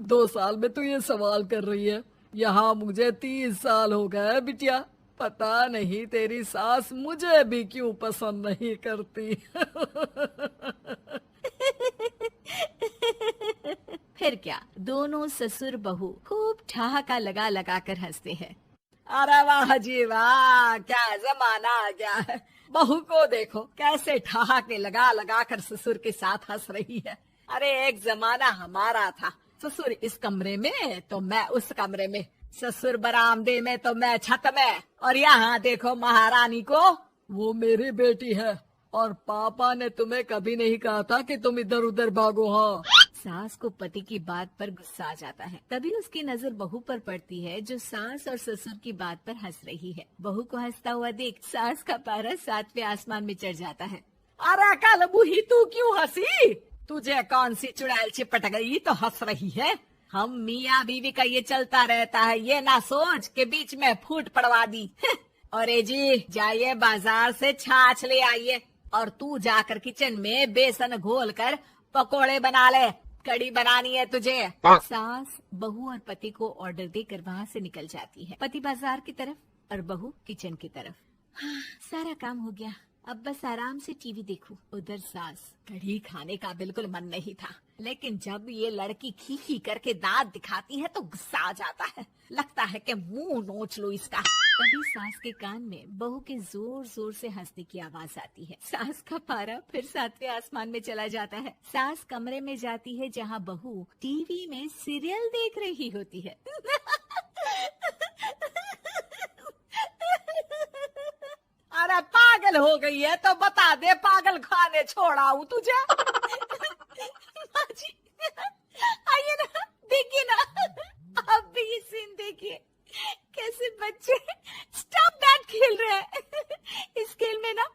2 साल में तू ये सवाल कर रही है। यहाँ मुझे 30 साल हो गए बिटिया। पता नहीं तेरी सास मुझे भी क्यों पसंद नहीं करती। फिर क्या, दोनों ससुर बहू खूब ठहाका लगा लगा कर हंसते हैं। अरे वाह जी वाह, क्या जमाना आ गया है। बहू को देखो कैसे ठहाके लगा लगा कर ससुर के साथ हंस रही है। अरे एक जमाना हमारा था, ससुर इस कमरे में तो मैं उस कमरे में, ससुर बरामदे में तो मैं छत में, और यहाँ देखो महारानी को, वो मेरी बेटी है और पापा ने तुम्हें कभी नहीं कहा था कि तुम इधर उधर भागो। हाँ, सास को पति की बात पर गुस्सा आ जाता है। तभी उसकी नजर बहू पर पड़ती है जो सास और ससुर की बात पर हंस रही है। बहू को हंसता हुआ देख सास का पारा 7वें आसमान में चढ़ जाता है। अरे कल बुही तू क्यों हंसी? तुझे कौन सी चुड़ैल चिपट गई तो हंस रही है? हम मियाँ बीवी का ये चलता रहता है, ये ना सोच के बीच में फूट पड़वा दी। अरे जी जाइए बाजार से छाछ ले आइए, और तू जाकर किचन में बेसन घोल कर पकोड़े बना ले, कड़ी बनानी है तुझे। सास बहू और पति को ऑर्डर देकर वहाँ से निकल जाती है। पति बाजार की तरफ और बहू किचन की तरफ। सारा काम हो गया, अब बस आराम से टीवी देखूं। उधर सास, कढ़ी खाने का बिल्कुल मन नहीं था, लेकिन जब ये लड़की खी खी करके दांत दिखाती है तो गुस्सा आ जाता है, लगता है कि मुंह नोच लो इसका। तभी सास के कान में बहू के जोर जोर से हंसने की आवाज आती है। सास का पारा फिर 7वें आसमान में चला जाता है। सास कमरे में जाती है जहाँ बहू टीवी में सीरियल देख रही होती है। अरे पागल हो गई है तो बता दे, पागल खाने छोड़ाऊं तुझे? माँ जी, आइए ना, देखिए ना, आप भी ये सीन देखिए, कैसे बच्चे स्टॉप दैट खेल रहे हैं। इस खेल में ना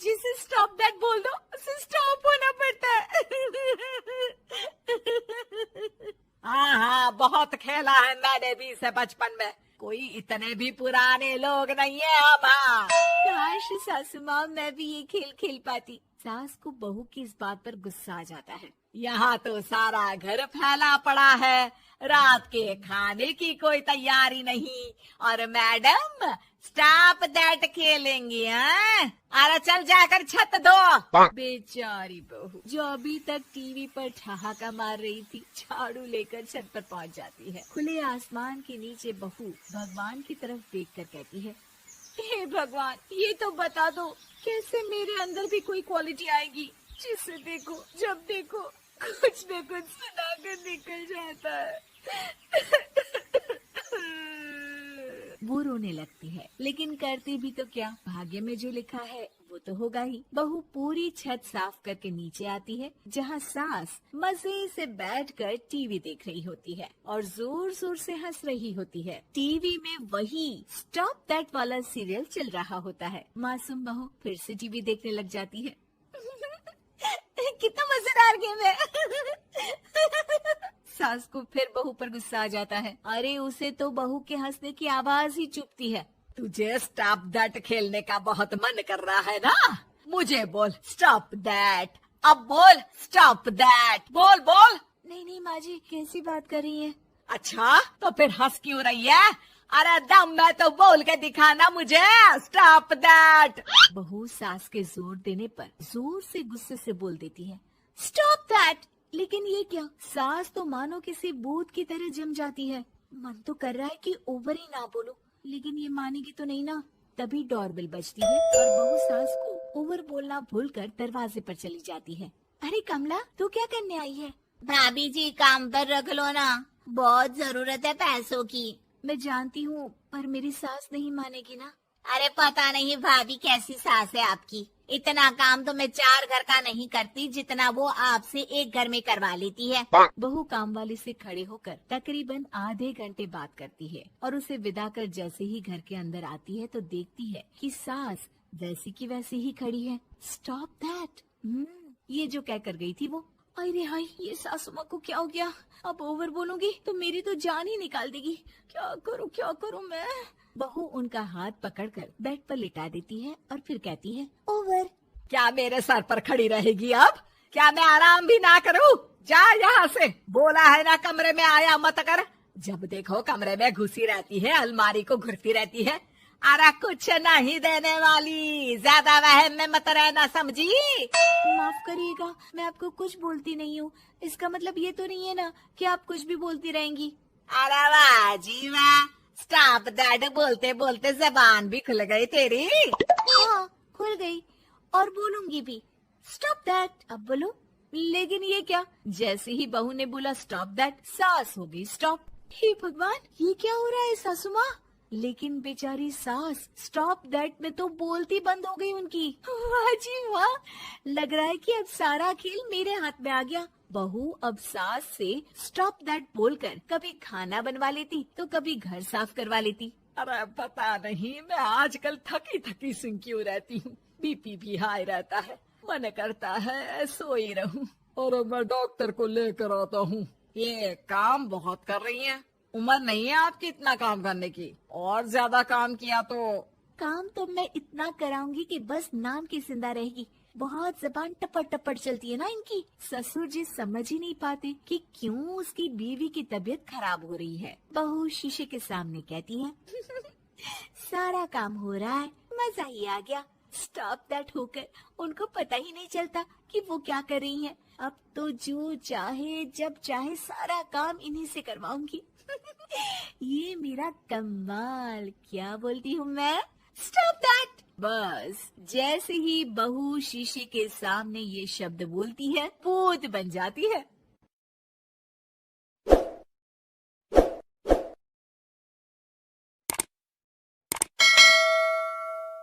जिसे स्टॉप दैट बोल दो उसे स्टॉप होना पड़ता है। हाँ हाँ, बहुत खेला है मैंने भी इसे बचपन में, कोई इतने भी पुराने लोग नहीं है हम। हाँ, काश सासू माँ मैं भी ये खेल खेल पाती। सास को बहू की इस बात पर गुस्सा आ जाता है। यहाँ तो सारा घर फैला पड़ा है, रात के खाने की कोई तैयारी नहीं, और मैडम स्टॉप दैट खेलेंगी। हाँ, अरे चल जाकर छत धो। बेचारी बहू जो अभी तक टीवी पर ठहाका मार रही थी, झाड़ू लेकर छत पर पहुँच जाती है। खुले आसमान के नीचे बहू भगवान की तरफ देखकर कहती है, हे भगवान, ये तो बता दो कैसे मेरे अंदर भी कोई क्वालिटी आएगी जिसे देखो जब देखो कुछ न कुछ सुनाकर निकल जाता है। वो रोने लगती है, लेकिन करती भी तो क्या, भाग्य में जो लिखा है वो तो होगा ही। बहू पूरी छत साफ करके नीचे आती है जहाँ सास मजे से बैठकर टीवी देख रही होती है और जोर जोर से हंस रही होती है। टीवी में वही स्टॉप दैट वाला सीरियल चल रहा होता है। मासूम बहू फिर से टीवी देखने लग जाती है। कितना मजेदार गेम है। सास को फिर बहू पर गुस्सा आ जाता है। अरे उसे तो बहू के हंसने की आवाज ही चुभती है। तुझे स्टॉप दैट खेलने का बहुत मन कर रहा है ना? मुझे बोल स्टॉप दैट, अब बोल स्टॉप दैट, बोल बोल। नहीं नहीं माँ जी, कैसी बात कर रही हैं? अच्छा तो फिर हंस क्यों रही है? अरे दम में तो बोल के दिखाना मुझे स्टॉप दैट। बहू सास के जोर देने पर जोर से गुस्से से बोल देती है, स्टॉप दैट। लेकिन ये क्या, सास तो मानो किसी भूत की तरह जम जाती है। मन तो कर रहा है कि ओवर ही ना बोलूं, लेकिन ये मानेगी तो नहीं ना। तभी डोरबेल बजती है और बहू सास को ओवर बोलना भूलकर दरवाजे पर चली जाती है। अरे कमला, तू क्या करने आई है? भाभी जी काम पर रख लो ना, बहुत जरूरत है पैसों की। मैं जानती हूँ, पर मेरी सास नहीं मानेगी ना। अरे पता नहीं भाभी कैसी सास है आपकी, इतना काम तो मैं 4 घर का नहीं करती जितना वो आपसे एक घर में करवा लेती है। बहू काम वाली से खड़े होकर तकरीबन आधे घंटे बात करती है और उसे विदा कर जैसे ही घर के अंदर आती है तो देखती है कि सास वैसी की वैसी ही खड़ी है। स्टॉप दैट, ये जो कह कर गई थी वो। अरे हाय, ये सासू माँ को क्या हो गया? अब ओवर बोलूंगी तो मेरी तो जान ही निकाल देगी। क्या करूँ मैं? बहू उनका हाथ पकड़कर बेड पर लिटा देती है और फिर कहती है, ओवर। क्या मेरे सर पर खड़ी रहेगी अब? क्या मैं आराम भी ना करूं? जा यहाँ से, बोला है ना कमरे में आया मत कर। जब देखो कमरे में घुसी रहती है, अलमारी को घुरती रहती है। अरे कुछ नहीं देने वाली, ज्यादा वहम में मत रहना, समझी? माफ करिएगा, मैं आपको कुछ बोलती नहीं हूँ। इसका मतलब ये तो नहीं है ना कि आप कुछ भी बोलती रहेंगी। अरे वाह जी वाह, स्टॉप दैट बोलते बोलते जबान भी खुल गई तेरी। हाँ, खुल गई और बोलूंगी भी। स्टॉप दैट, अब बोलो। लेकिन ये क्या, जैसे ही बहू ने बोला स्टॉप दैट, सास हो गई स्टॉप। हे भगवान, ये क्या हो रहा है सासू माँ? लेकिन बेचारी सास स्टॉप दैट में तो बोलती बंद हो गई उनकी। वाह जी वाह, लग रहा है कि अब सारा खेल मेरे हाथ में आ गया। बहू अब सास से स्टॉप दैट बोलकर कभी खाना बनवा लेती तो कभी घर साफ करवा लेती। अरे पता नहीं, मैं आजकल थकी थकी सी क्यों रहती हूँ। बीपी भी हाई रहता है, मन करता है सोई रहूं। और मैं डॉक्टर को लेकर आता हूँ। ये काम बहुत कर रही हैं। उम्र नहीं है आपकी इतना काम करने की, और ज्यादा काम किया तो। काम तो मैं इतना कराऊंगी कि बस नाम की जिंदा रहेगी। बहुत जबान टपट टपट चलती है ना इनकी। ससुर जी समझ ही नहीं पाते कि क्यों उसकी बीवी की तबीयत खराब हो रही है। बहू शीशे के सामने कहती है सारा काम हो रहा है, मजा ही आ गया। स्टॉप दैट होकर उनको पता ही नहीं चलता कि वो क्या कर रही हैं। अब तो जो चाहे जब चाहे सारा काम इन्हीं से करवाऊंगी। ये मेरा कमाल, क्या बोलती हूँ मैं? Stop that. बस जैसे ही बहू शीशे के सामने ये शब्द बोलती है, भूत बन जाती है।